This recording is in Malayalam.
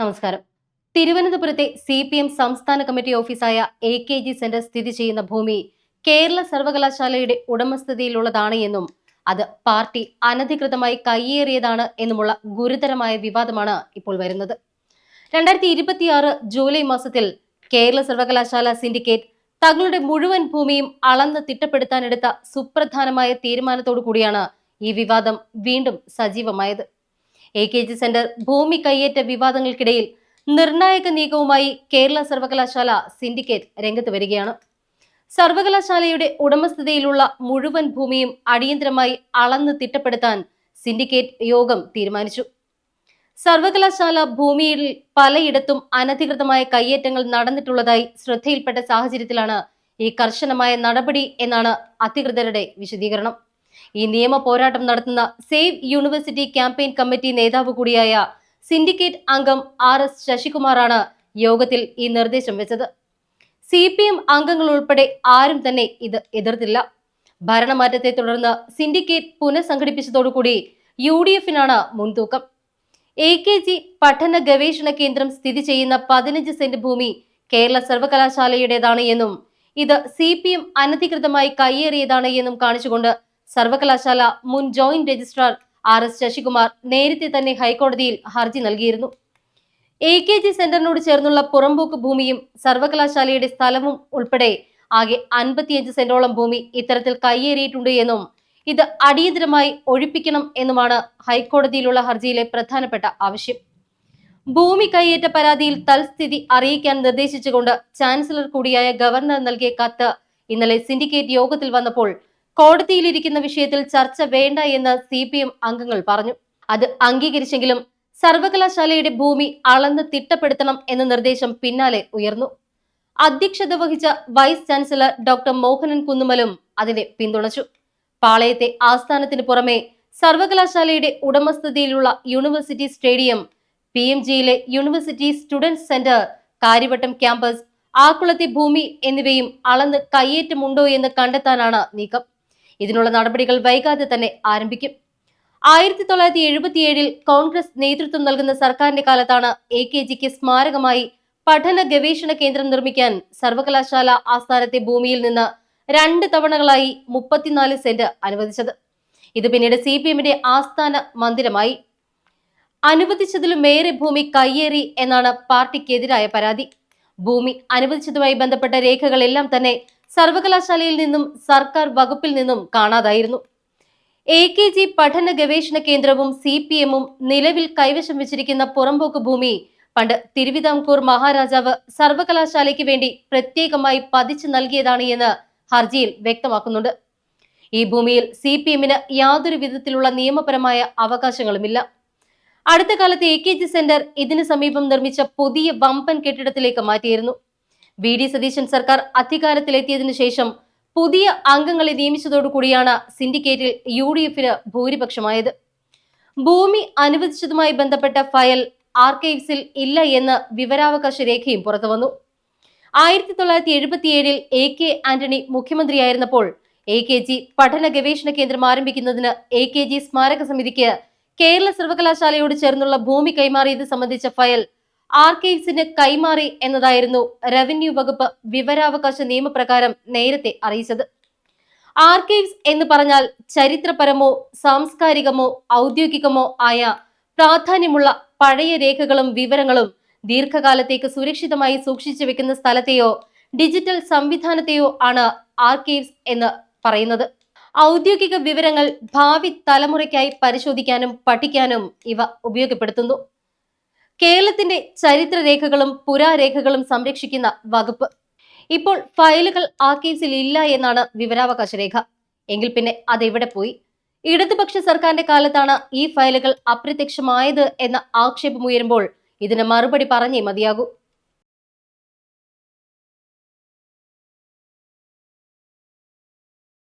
നമസ്കാരം. തിരുവനന്തപുരത്തെ CPM സംസ്ഥാന കമ്മിറ്റി ഓഫീസായ AKG സെന്റർ സ്ഥിതി ചെയ്യുന്ന ഭൂമി കേരള സർവകലാശാലയുടെ ഉടമസ്ഥതയിലുള്ളതാണ് എന്നും അത് പാർട്ടി അനധികൃതമായി കയ്യേറിയതാണ് എന്നുമുള്ള ഗുരുതരമായ വിവാദമാണ് ഇപ്പോൾ വരുന്നത്. 2026 ജൂലൈ മാസത്തിൽ കേരള സർവകലാശാല സിൻഡിക്കേറ്റ് തങ്ങളുടെ മുഴുവൻ ഭൂമിയും അളന്ന് തിട്ടപ്പെടുത്താനെടുത്ത സുപ്രധാനമായ തീരുമാനത്തോടു കൂടിയാണ് ഈ വിവാദം വീണ്ടും സജീവമായത്. AKG സെന്റർ ഭൂമി കയ്യേറ്റ വിവാദങ്ങൾക്കിടയിൽ നിർണായക നീക്കവുമായി കേരള സർവകലാശാല സിൻഡിക്കേറ്റ് രംഗത്ത് വരികയാണ്. സർവകലാശാലയുടെ ഉടമസ്ഥതയിലുള്ള മുഴുവൻ ഭൂമിയും അടിയന്തരമായി അളന്ന് തിട്ടപ്പെടുത്താൻ സിൻഡിക്കേറ്റ് യോഗം തീരുമാനിച്ചു. സർവകലാശാല ഭൂമിയിൽ പലയിടത്തും അനധികൃതമായ കയ്യേറ്റങ്ങൾ നടന്നിട്ടുള്ളതായി ശ്രദ്ധയിൽപ്പെട്ട സാഹചര്യത്തിലാണ് ഈ കർശനമായ നടപടി എന്നാണ് അധികൃതരുടെ വിശദീകരണം. ഈ നിയമ പോരാട്ടം നടത്തുന്ന സേവ് യൂണിവേഴ്സിറ്റി ക്യാമ്പയിൻ കമ്മിറ്റി നേതാവ് കൂടിയായ സിൻഡിക്കേറ്റ് അംഗം RS ശശികുമാറാണ് യോഗത്തിൽ ഈ നിർദ്ദേശം വെച്ചത്. CPM അംഗങ്ങൾ ഉൾപ്പെടെ ആരും തന്നെ ഇത് എതിർത്തില്ല. ഭരണമാറ്റത്തെ തുടർന്ന് സിൻഡിക്കേറ്റ് പുനഃസംഘടിപ്പിച്ചതോടുകൂടി UDF-നാണ് മുൻതൂക്കം. AKG പഠന ഗവേഷണ കേന്ദ്രം സ്ഥിതി ചെയ്യുന്ന 15 സെന്റ് ഭൂമി കേരള സർവകലാശാലയുടേതാണ് എന്നും ഇത് CPM അനധികൃതമായി കയ്യേറിയതാണ് എന്നും കാണിച്ചുകൊണ്ട് സർവകലാശാല മുൻ ജോയിന്റ് രജിസ്ട്രാർ RS ശശികുമാർ നേരത്തെ തന്നെ ഹൈക്കോടതിയിൽ ഹർജി നൽകിയിരുന്നു. AKG സെന്ററിനോട് ചേർന്നുള്ള പുറമ്പോക്ക് ഭൂമിയും സർവകലാശാലയുടെ സ്ഥലവും ഉൾപ്പെടെ ആകെ 55 സെന്റോളം ഭൂമി ഇത്തരത്തിൽ കയ്യേറിയിട്ടുണ്ട് എന്നും ഇത് അടിയന്തരമായി ഒഴിപ്പിക്കണം എന്നുമാണ് ഹൈക്കോടതിയിലുള്ള ഹർജിയിലെ പ്രധാനപ്പെട്ട ആവശ്യം. ഭൂമി കയ്യേറ്റ പരാതിയിൽ തൽസ്ഥിതി അറിയിക്കാൻ നിർദ്ദേശിച്ചുകൊണ്ട് ചാൻസലർ കൂടിയായ ഗവർണർ നൽകിയ കത്ത് ഇന്നലെ സിൻഡിക്കേറ്റ് യോഗത്തിൽ വന്നപ്പോൾ കോടതിയിലിരിക്കുന്ന വിഷയത്തിൽ ചർച്ച വേണ്ട എന്ന് CPM അംഗങ്ങൾ പറഞ്ഞു. അത് അംഗീകരിച്ചെങ്കിലും സർവകലാശാലയുടെ ഭൂമി അളന്ന് തിട്ടപ്പെടുത്തണം എന്ന നിർദ്ദേശം പിന്നാലെ ഉയർന്നു. അധ്യക്ഷത വഹിച്ച വൈസ് ചാൻസലർ ഡോക്ടർ മോഹനൻ കുന്നുമലും അതിനെ പിന്തുണച്ചു. പാളയത്തെ ആസ്ഥാനത്തിന് പുറമെ സർവകലാശാലയുടെ ഉടമസ്ഥതയിലുള്ള യൂണിവേഴ്സിറ്റി സ്റ്റേഡിയം, PMGയിലെ university students centre, Kariavattom campus, ആക്കുളത്തെ ഭൂമി എന്നിവയും അളന്ന് കയ്യേറ്റമുണ്ടോ എന്ന് കണ്ടെത്താനാണ് നീക്കം. ഇതിനുള്ള നടപടികൾ വൈകാതെ തന്നെ ആരംഭിക്കും. 1977 കോൺഗ്രസ് നേതൃത്വം നൽകുന്ന സർക്കാരിന്റെ കാലത്താണ് AKGക്ക് സ്മാരകമായി പഠന ഗവേഷണ കേന്ദ്രം നിർമ്മിക്കാൻ സർവകലാശാല ആസ്ഥാനത്തെ ഭൂമിയിൽ നിന്ന് 2 തവണകളായി 34 സെന്റ് അനുവദിച്ചത്. ഇത് പിന്നീട് CPMന്റെ ആസ്ഥാന മന്ദിരമായി. അനുവദിച്ചതിലുമേറെ ഭൂമി കയ്യേറി എന്നാണ് പാർട്ടിക്കെതിരായ പരാതി. ഭൂമി അനുവദിച്ചതുമായി ബന്ധപ്പെട്ട രേഖകളെല്ലാം തന്നെ സർവകലാശാലയിൽ നിന്നും സർക്കാർ വകുപ്പിൽ നിന്നും കാണാതായിരുന്നു. AKG പഠന ഗവേഷണ കേന്ദ്രവും CPM-ഉം നിലവിൽ കൈവശം വെച്ചിരിക്കുന്ന പുറമ്പോക്ക് ഭൂമി പണ്ട് തിരുവിതാംകൂർ മഹാരാജാവ് സർവകലാശാലയ്ക്ക് വേണ്ടി പ്രത്യേകമായി പതിച്ചു നൽകിയതാണ് എന്ന് ഹർജിയിൽ വ്യക്തമാക്കുന്നുണ്ട്. ഈ ഭൂമിയിൽ CPM-ന് യാതൊരു വിധത്തിലുള്ള നിയമപരമായ അവകാശങ്ങളുമില്ല. അടുത്ത കാലത്ത് AKG സെന്റർ ഇതിനു സമീപം നിർമ്മിച്ച പുതിയ വമ്പൻ കെട്ടിടത്തിലേക്ക് മാറ്റിയിരുന്നു. VD സതീശൻ സർക്കാർ അധികാരത്തിലെത്തിയതിനു ശേഷം പുതിയ അംഗങ്ങളെ നിയമിച്ചതോടുകൂടിയാണ് സിൻഡിക്കേറ്റിൽ UDF-ന് ഭൂരിപക്ഷമായത്. ഭൂമി അനുവദിച്ചതുമായി ബന്ധപ്പെട്ട ഫയൽ ആർക്കൈവ്സിൽ ഇല്ല എന്ന വിവരാവകാശ രേഖയും പുറത്തുവന്നു. 1977 AK ആന്റണി മുഖ്യമന്ത്രിയായിരുന്നപ്പോൾ AKG പഠന ഗവേഷണ കേന്ദ്രം ആരംഭിക്കുന്നതിന് AKG സ്മാരക സമിതിക്ക് കേരള സർവകലാശാലയോട് ചേർന്നുള്ള ഭൂമി കൈമാറിയത് സംബന്ധിച്ച ഫയൽ ആർക്കൈവ്സിന് കൈമാറി എന്നതായിരുന്നു റവന്യൂ വകുപ്പ് വിവരാവകാശ നിയമപ്രകാരം നേരത്തെ അറിയിച്ചത്. ആർക്കൈവ്സ് എന്ന് പറഞ്ഞാൽ ചരിത്രപരമോ സാംസ്കാരികമോ ഔദ്യോഗികമോ ആയ പ്രാധാന്യമുള്ള പഴയ രേഖകളും വിവരങ്ങളും ദീർഘകാലത്തേക്ക് സുരക്ഷിതമായി സൂക്ഷിച്ചു വെക്കുന്ന സ്ഥലത്തെയോ ഡിജിറ്റൽ സംവിധാനത്തെയോ ആണ് ആർക്കൈവ്സ് എന്ന് പറയുന്നത്. ഔദ്യോഗിക വിവരങ്ങൾ ഭാവി തലമുറയ്ക്കായി പരിശോധിക്കാനും പഠിക്കാനും ഇവ ഉപയോഗപ്പെടുത്തുന്നു. കേരളത്തിന്റെ ചരിത്രരേഖകളും പുരാരേഖകളും സംരക്ഷിക്കുന്ന വകുപ്പ്. ഇപ്പോൾ ഫയലുകൾ ആർക്കൈവ്സിൽ ഇല്ല എന്നാണ് വിവരാവകാശ രേഖ. എങ്കിൽ പിന്നെ അതെവിടെ പോയി? ഇടതുപക്ഷ സർക്കാരിന്റെ കാലത്താണ് ഈ ഫയലുകൾ അപ്രത്യക്ഷമായത് എന്ന ആക്ഷേപമുയരുമ്പോൾ ഇതിന് മറുപടി പറഞ്ഞേ മതിയാകൂ.